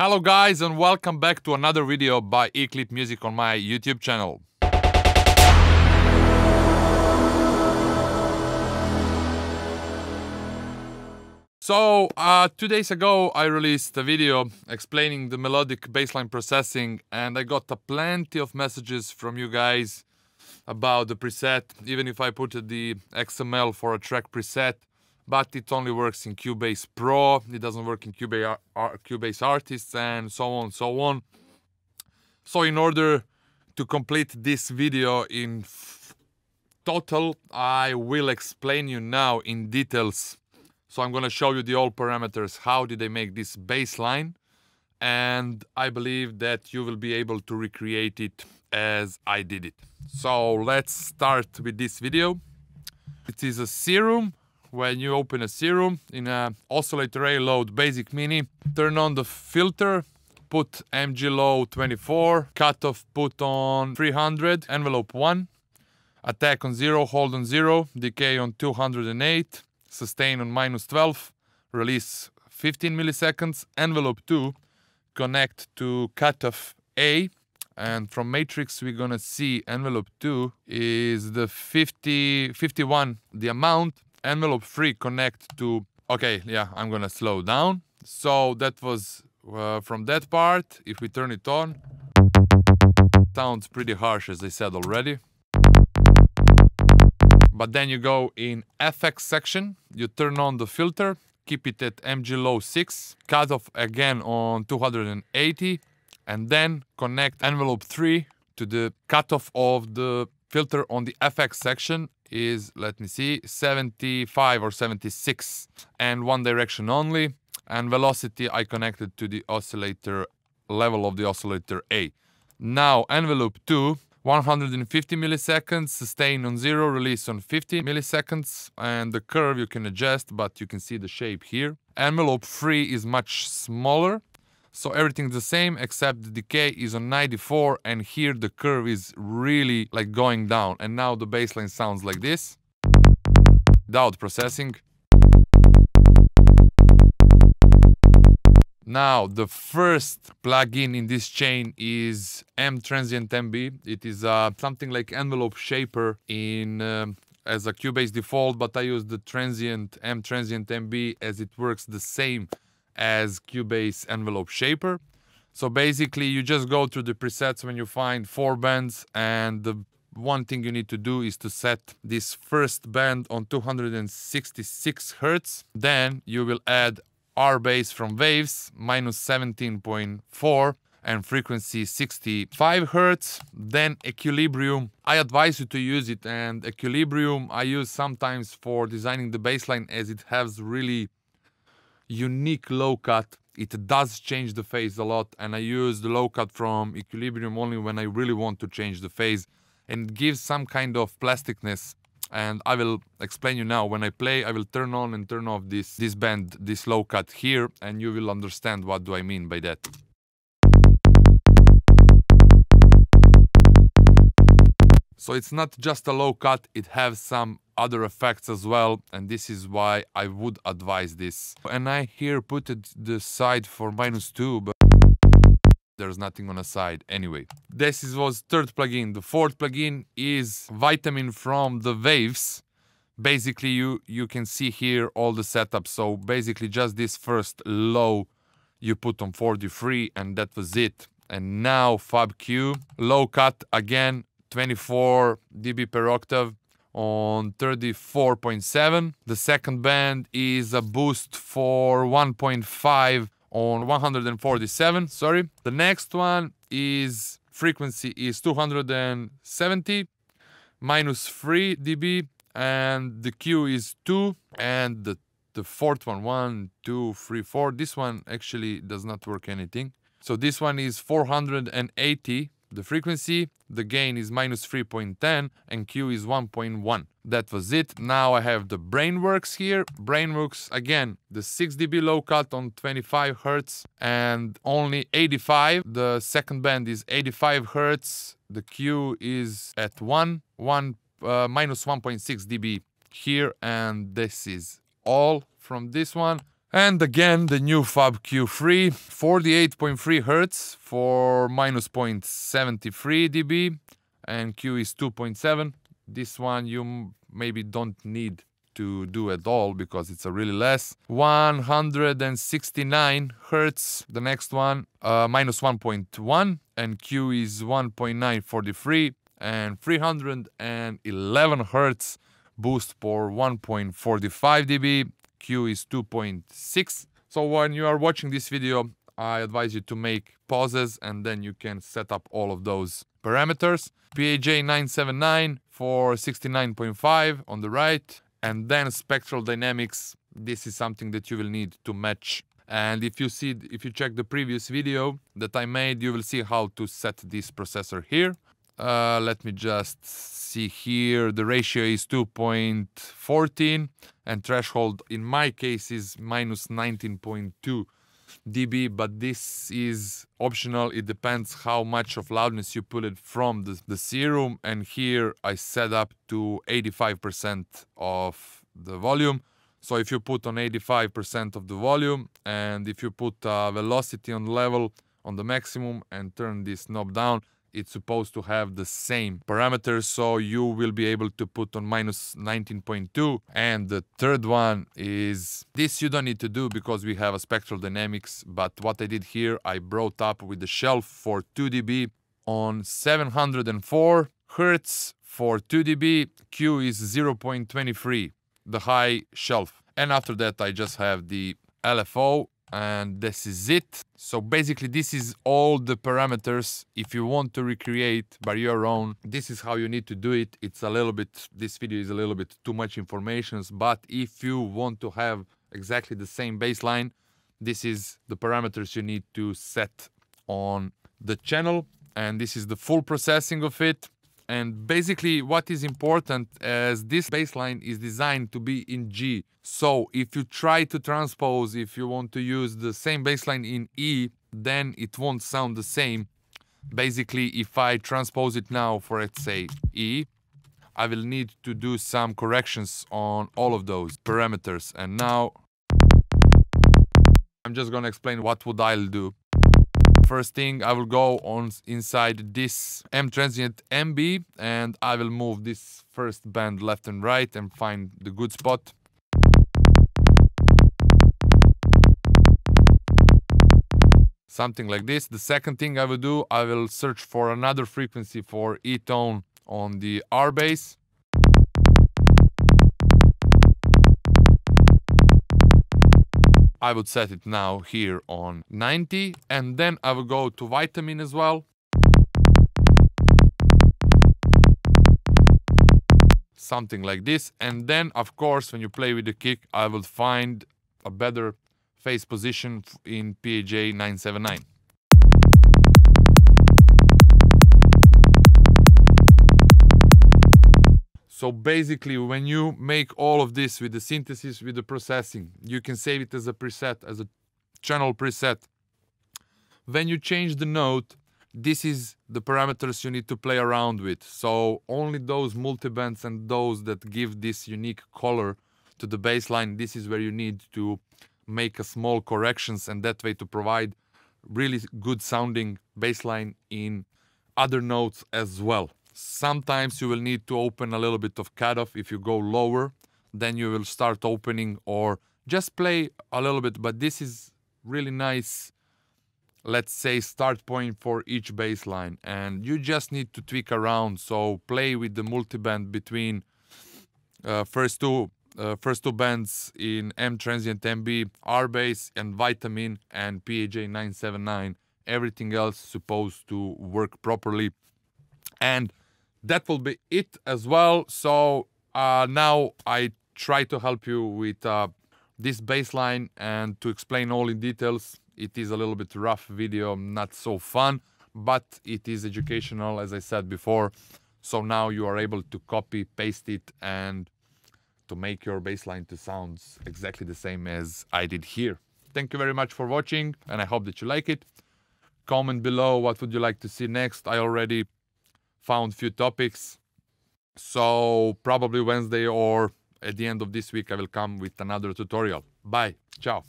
Hello guys and welcome back to another video by EClip Music on my YouTube channel. So, 2 days ago I released a video explaining the melodic bassline processing and I got plenty of messages from you guys about the preset, even if I put the XML for a track preset, but it only works in Cubase Pro, it doesn't work in Cubase Artists and so on and so on. So in order to complete this video in total, I will explain you now in details. So I'm gonna show you the all parameters, how did they make this bassline, and I believe that you will be able to recreate it as I did it. So let's start with this video. It is a serum. When you open a serum in a oscillator A load basic mini, turn on the filter, put MG low 24, cutoff put on 300, envelope 1, attack on 0, hold on 0, decay on 208, sustain on -12, release 15 milliseconds, envelope 2, connect to cutoff A, and from matrix we're gonna see envelope 2 is the 51, the amount. Envelope 3 connect to, okay, yeah, I'm gonna slow down. So that was from that part. If we turn it on, sounds pretty harsh as I said already. But then you go in FX section, you turn on the filter, keep it at MG low 6, cut off again on 280, and then connect envelope 3 to the cutoff of the filter on the FX section is, let me see, 75 or 76 and one direction only, and velocity I connected to the oscillator level of the oscillator A. Now envelope 2, 150 milliseconds, sustain on 0, release on 50 milliseconds, and the curve you can adjust, but you can see the shape here. Envelope 3 is much smaller, so everything's the same except the decay is on 94, and here the curve is really like going down, and now the bassline sounds like this without processing. Now the first plugin in this chain is Transient MB. It is something like envelope shaper in as a Cubase default, but I use the Transient MB as it works the same as Cubase envelope shaper. So basically you just go through the presets when you find 4 bands, and the one thing you need to do is to set this first band on 266 Hz. Then you will add R bass from waves -17.4 and frequency 65 Hz. Then equilibrium, I advise you to use it, and equilibrium I use sometimes for designing the bassline as it has really unique low cut. It does change the phase a lot, and I use the low cut from equilibrium only when I really want to change the phase, and it gives some kind of plasticness. And I will explain you now. When I play, I will turn on and turn off this band, this low cut here, and you will understand what do I mean by that. So it's not just a low cut, it has some other effects as well, and this is why I would advise this. And I here put it the side for -2, but there's nothing on the side anyway. This was third plugin. The fourth plugin is Vitamin from the Waves. Basically you can see here all the setup. So basically just this first low you put on 43 and that was it. And now Fab Q, low cut again, 24 dB per octave on 34.7. The second band is a boost for 1.5 on 147, sorry. The next one is frequency is 270, -3 dB, and the Q is 2, and the fourth one, 1, 2, 3, 4, this one actually does not work anything. So this one is 480, the frequency, the gain is -3.10, and Q is 1.1. That was it. Now I have the Brainworks here. Brainworks, again, the 6 dB low cut on 25 Hz and only 85. The second band is 85 Hz. The Q is at -1.6 dB here, and this is all from this one. And again, the new Fab Q3, 48.3 Hz for minus 0.73 dB, and Q is 2.7. This one you maybe don't need to do at all because it's a really less. 169 Hz, the next one, minus 1.1, and Q is 1.943, and 311 Hz boost for 1.45 dB. Q is 2.6. So when you are watching this video, I advise you to make pauses and then you can set up all of those parameters. PAJ 979 for 69.5 on the right, and then spectral dynamics. This is something that you will need to match. And if you check the previous video that I made, you will see how to set this processor here. Let me just see here. The ratio is 2.14 and threshold in my case is minus 19.2 dB, but this is optional. It depends how much of loudness you put it from the serum, and here I set up to 85% of the volume. So if you put on 85% of the volume, and if you put velocity on level on the maximum and turn this knob down, it's supposed to have the same parameters, so you will be able to put on minus 19.2. And the third one is, this you don't need to do because we have a spectral dynamics, but what I did here, I brought up with the shelf for 2 dB on 704 Hz for 2 dB, Q is 0.23, the high shelf. And after that I just have the LFO, and this is it. So basically this is all the parameters. If you want to recreate by your own, this is how you need to do it. It's a little bit, this video is a little bit too much information, but if you want to have exactly the same bassline, this is the parameters you need to set on the channel, and this is the full processing of it. And basically what is important is this bassline is designed to be in G. So if you try to transpose, if you want to use the same bassline in E, then it won't sound the same. Basically, if I transpose it now for, let's say, E, I will need to do some corrections on all of those parameters. And now I'm just gonna explain what would I do. First thing, I will go on inside this M transient MB, and I will move this first band left and right and find the good spot. Something like this. The second thing I will do, I will search for another frequency for E tone on the R bass. I would set it now here on 90, and then I will go to vitamin as well. Something like this, and then of course when you play with the kick, I will find a better phase position in PAJ 979. So basically, when you make all of this with the synthesis, with the processing, you can save it as a preset, as a channel preset. When you change the note, this is the parameters you need to play around with. So only those multibands and those that give this unique color to the bassline, this is where you need to make a small corrections, and that way to provide really good sounding bassline in other notes as well. Sometimes you will need to open a little bit of cutoff. If you go lower, then you will start opening, or just play a little bit. But this is really nice, let's say, start point for each bassline. And you just need to tweak around. So play with the multiband between first two bands in M transient MB, R bass and vitamin and PAJ 979. Everything else supposed to work properly. And that will be it as well. So now I try to help you with this bassline and to explain all in details. It is a little bit rough video, not so fun, but it is educational, as I said before. So now you are able to copy, paste it, and to make your bassline to sound exactly the same as I did here. Thank you very much for watching, and I hope that you like it. Comment below what would you like to see next. I already found few topics, so probably Wednesday or at the end of this week I will come with another tutorial. Bye, ciao.